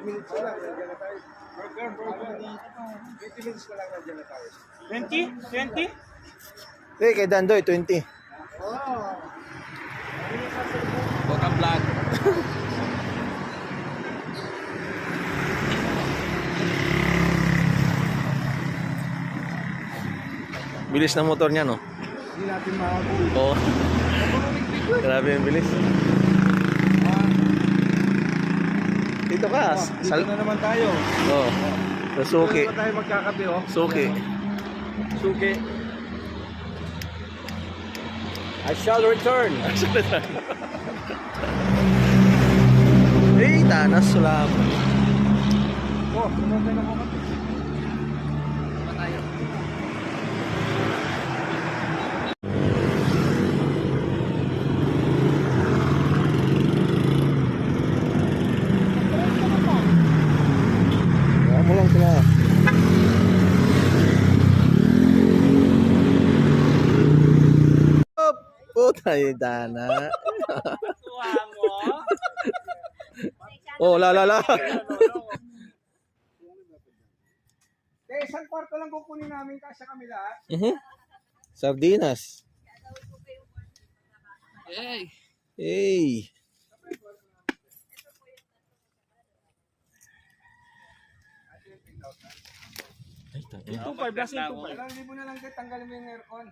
minutes na lang, nandiyan na tayo. Burger. 20 minutes na lang, nandiyan na tayo. 20? 20? Eh, kay Dandoy, 20. Bota vlog. Bilis ng motor niya, no? Hindi natin makakuli. Oo. Grabe yung bilis. Dito ka. Dito na naman tayo. Oo. Sa Suki. Dito na tayo magkakape, oh. Suki. Suki. I shall return. Eh, tanas sulam. Oh, tumatay na po kami. Mo lang sila. Puta yung dana. Tuwa mo. Oh, la. Isang kwarto lang kukunin namin kasi kami lahat. Sardinas. Hey. Hey. Ito, 5 plus ito. Ilang libo na lang din, tanggalin mo yung aircon.